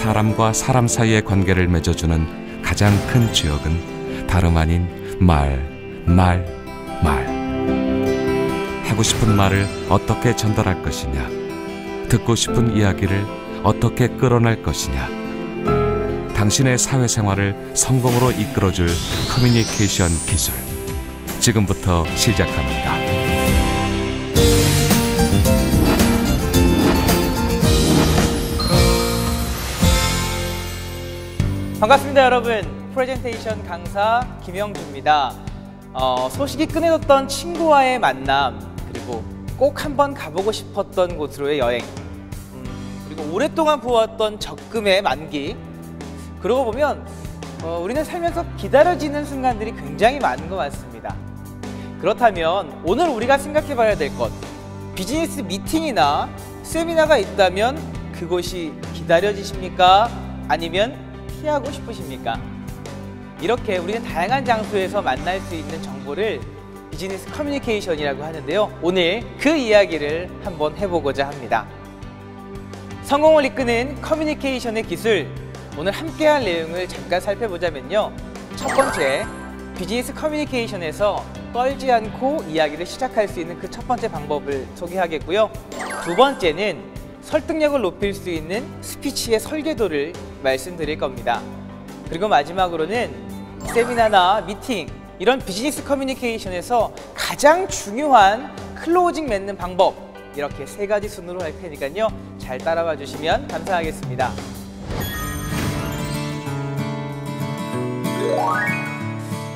사람과 사람 사이의 관계를 맺어주는 가장 큰 주역은 다름 아닌 말. 하고 싶은 말을 어떻게 전달할 것이냐, 듣고 싶은 이야기를 어떻게 끌어낼 것이냐, 당신의 사회생활을 성공으로 이끌어줄 커뮤니케이션 기술, 지금부터 시작합니다. 반갑습니다, 여러분. 프레젠테이션 강사 김영주입니다. 소식이 끊어졌던 친구와의 만남, 그리고 꼭 한번 가보고 싶었던 곳으로의 여행, 그리고 오랫동안 보았던 적금의 만기. 그러고 보면 우리는 살면서 기다려지는 순간들이 굉장히 많은 것 같습니다. 그렇다면 오늘 우리가 생각해 봐야 될 것, 비즈니스 미팅이나 세미나가 있다면 그곳이 기다려지십니까? 아니면 피하고 싶으십니까? 이렇게 우리는 다양한 장소에서 만날 수 있는 정보를 비즈니스 커뮤니케이션이라고 하는데요. 오늘 그 이야기를 한번 해보고자 합니다. 성공을 이끄는 커뮤니케이션의 기술, 오늘 함께할 내용을 잠깐 살펴보자면요. 첫 번째, 비즈니스 커뮤니케이션에서 떨지 않고 이야기를 시작할 수 있는 그 첫 번째 방법을 소개하겠고요. 두 번째는 설득력을 높일 수 있는 스피치의 설계도를 말씀드릴 겁니다. 그리고 마지막으로는 세미나나 미팅, 이런 비즈니스 커뮤니케이션에서 가장 중요한 클로징 맺는 방법, 이렇게 세 가지 순으로 할 테니까요. 잘 따라와 주시면 감사하겠습니다.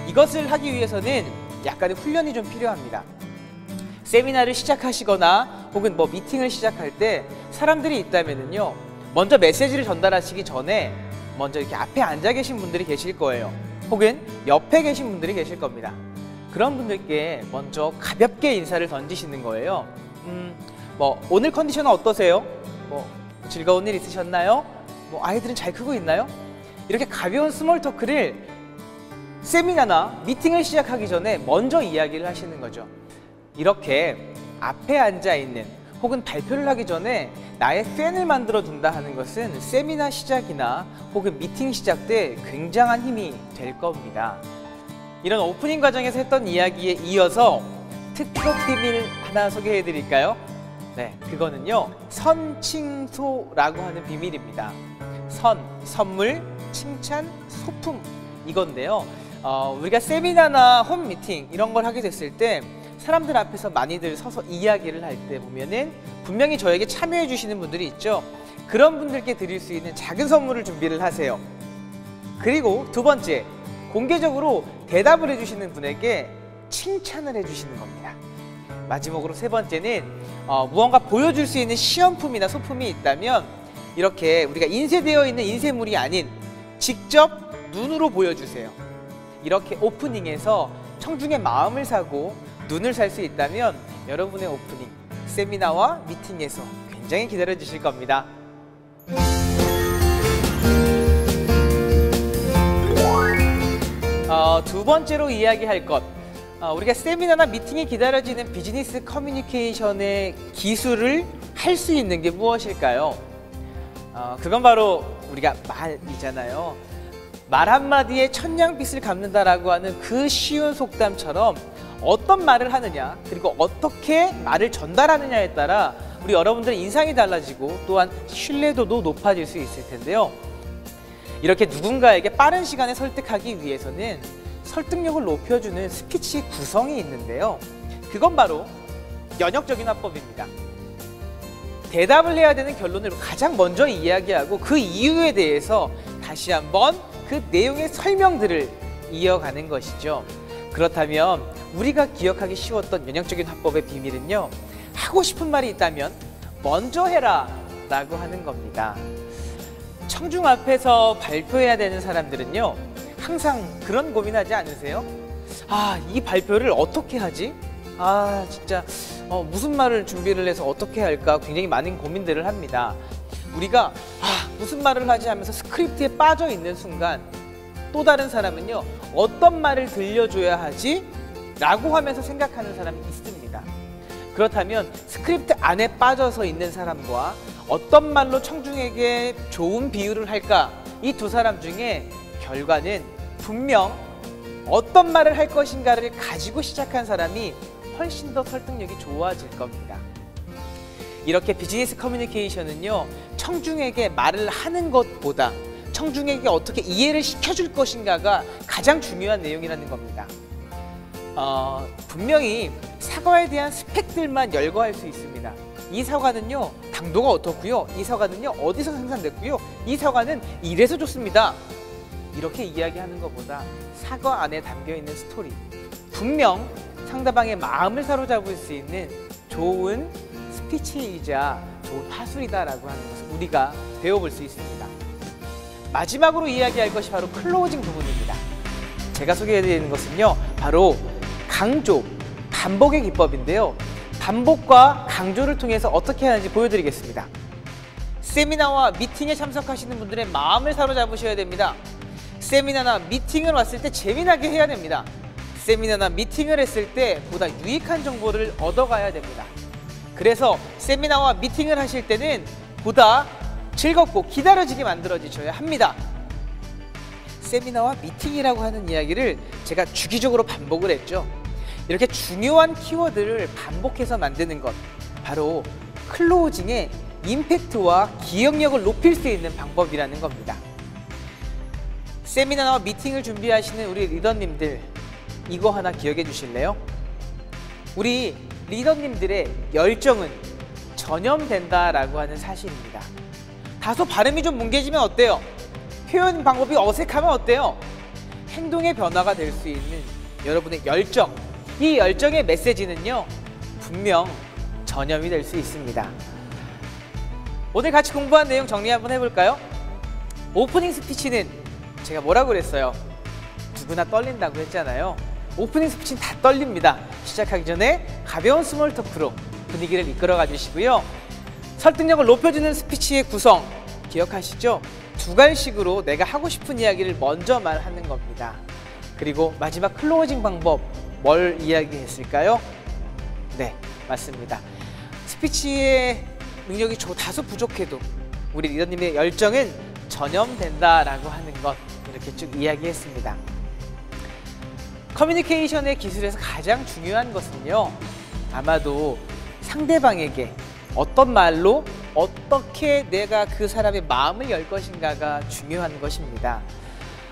이것을 하기 위해서는 약간의 훈련이 좀 필요합니다. 세미나를 시작하시거나 혹은 미팅을 시작할 때 사람들이 있다면요, 먼저 메시지를 전달하시기 전에 먼저 이렇게 앞에 앉아 계신 분들이 계실 거예요. 혹은 옆에 계신 분들이 계실 겁니다. 그런 분들께 먼저 가볍게 인사를 던지시는 거예요. 오늘 컨디션은 어떠세요? 즐거운 일 있으셨나요? 아이들은 잘 크고 있나요? 이렇게 가벼운 스몰 토크를 세미나나 미팅을 시작하기 전에 먼저 이야기를 하시는 거죠. 이렇게 앞에 앉아 있는, 혹은 발표를 하기 전에 나의 팬을 만들어 둔다 하는 것은 세미나 시작이나 혹은 미팅 시작 때 굉장한 힘이 될 겁니다. 이런 오프닝 과정에서 했던 이야기에 이어서 특급 비밀 하나 소개해 드릴까요? 네, 그거는요, 선칭소라고 하는 비밀입니다. 선물, 칭찬, 소품, 이건데요. 우리가 세미나나 홈 미팅 이런 걸 하게 됐을 때 사람들 앞에서 많이들 서서 이야기를 할 때 보면은 분명히 저에게 참여해 주시는 분들이 있죠. 그런 분들께 드릴 수 있는 작은 선물을 준비를 하세요. 그리고 두 번째, 공개적으로 대답을 해주시는 분에게 칭찬을 해주시는 겁니다. 마지막으로 세 번째는 무언가 보여줄 수 있는 시험품이나 소품이 있다면 이렇게 우리가 인쇄되어 있는 인쇄물이 아닌 직접 눈으로 보여주세요. 이렇게 오프닝에서 청중의 마음을 사고 눈을 살 수 있다면 여러분의 오프닝, 세미나와 미팅에서 굉장히 기다려 주실 겁니다. 두 번째로 이야기할 것, 우리가 세미나나 미팅이 기다려지는 비즈니스 커뮤니케이션의 기술을 할 수 있는 게 무엇일까요? 그건 바로 우리가 말이잖아요. 말 한마디에 천냥빚을 갚는다라고 하는 그 쉬운 속담처럼 어떤 말을 하느냐, 그리고 어떻게 말을 전달하느냐에 따라 우리 여러분들의 인상이 달라지고 또한 신뢰도도 높아질 수 있을 텐데요. 이렇게 누군가에게 빠른 시간에 설득하기 위해서는 설득력을 높여주는 스피치 구성이 있는데요. 그건 바로 연역적인 화법입니다. 대답을 해야 되는 결론을 가장 먼저 이야기하고 그 이유에 대해서 다시 한번 그 내용의 설명들을 이어가는 것이죠. 그렇다면 우리가 기억하기 쉬웠던 연역적인 화법의 비밀은요, 하고 싶은 말이 있다면 먼저 해라 라고 하는 겁니다. 청중 앞에서 발표해야 되는 사람들은요, 항상 그런 고민하지 않으세요? 이 발표를 어떻게 하지? 진짜 무슨 말을 준비를 해서 어떻게 할까 굉장히 많은 고민들을 합니다. 우리가 무슨 말을 하지 하면서 스크립트에 빠져 있는 순간 또 다른 사람은요, 어떤 말을 들려줘야 하지? 라고 하면서 생각하는 사람이 있습니다. 그렇다면 스크립트 안에 빠져서 있는 사람과 어떤 말로 청중에게 좋은 비유를 할까? 이 두 사람 중에 결과는 분명 어떤 말을 할 것인가를 가지고 시작한 사람이 훨씬 더 설득력이 좋아질 겁니다. 이렇게 비즈니스 커뮤니케이션은요, 청중에게 말을 하는 것보다 청중에게 어떻게 이해를 시켜줄 것인가가 가장 중요한 내용이라는 겁니다. 분명히 사과에 대한 스펙들만 열거할 수 있습니다. 이 사과는요, 당도가 어떻고요, 이 사과는요, 어디서 생산됐고요, 이 사과는 이래서 좋습니다. 이렇게 이야기하는 것보다 사과 안에 담겨있는 스토리, 분명 상대방의 마음을 사로잡을 수 있는 좋은 스피치이자 좋은 화술이다라고 하는 것을 우리가 배워볼 수 있습니다. 마지막으로 이야기할 것이 바로 클로징 부분입니다. 제가 소개해드리는 것은요, 바로 강조, 반복의 기법인데요. 반복과 강조를 통해서 어떻게 하는지 보여드리겠습니다. 세미나와 미팅에 참석하시는 분들의 마음을 사로잡으셔야 됩니다. 세미나나 미팅을 왔을 때 재미나게 해야 됩니다. 세미나나 미팅을 했을 때 보다 유익한 정보를 얻어가야 됩니다. 그래서 세미나와 미팅을 하실 때는 보다 즐겁고 기다려지게 만들어지셔야 합니다. 세미나와 미팅이라고 하는 이야기를 제가 주기적으로 반복을 했죠. 이렇게 중요한 키워드를 반복해서 만드는 것, 바로 클로징의 임팩트와 기억력을 높일 수 있는 방법이라는 겁니다. 세미나와 미팅을 준비하시는 우리 리더님들, 이거 하나 기억해 주실래요? 우리 리더님들의 열정은 전염된다라고 하는 사실입니다. 다소 발음이 좀 뭉개지면 어때요? 표현 방법이 어색하면 어때요? 행동의 변화가 될 수 있는 여러분의 열정, 이 열정의 메시지는요, 분명 전염이 될 수 있습니다. 오늘 같이 공부한 내용 정리 한번 해볼까요? 오프닝 스피치는 제가 뭐라고 그랬어요? 누구나 떨린다고 했잖아요. 오프닝 스피치는 다 떨립니다. 시작하기 전에 가벼운 스몰 토크로 분위기를 이끌어가 주시고요. 설득력을 높여주는 스피치의 구성 기억하시죠? 두 갈식으로 내가 하고 싶은 이야기를 먼저 말하는 겁니다. 그리고 마지막 클로징 방법, 뭘 이야기했을까요? 네, 맞습니다. 스피치의 능력이 다소 부족해도 우리 리더님의 열정은 전염된다라고 하는 것, 이렇게 쭉 이야기했습니다. 커뮤니케이션의 기술에서 가장 중요한 것은요, 아마도 상대방에게 어떤 말로 어떻게 내가 그 사람의 마음을 열 것인가가 중요한 것입니다.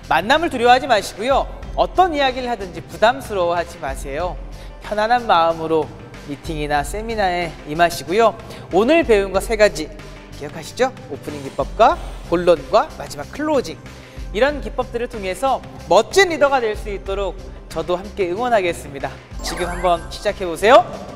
만남을 두려워하지 마시고요, 어떤 이야기를 하든지 부담스러워하지 마세요. 편안한 마음으로 미팅이나 세미나에 임하시고요. 오늘 배운 거 3가지 기억하시죠? 오프닝 기법과 본론과 마지막 클로징, 이런 기법들을 통해서 멋진 리더가 될 수 있도록 저도 함께 응원하겠습니다. 지금 한번 시작해 보세요.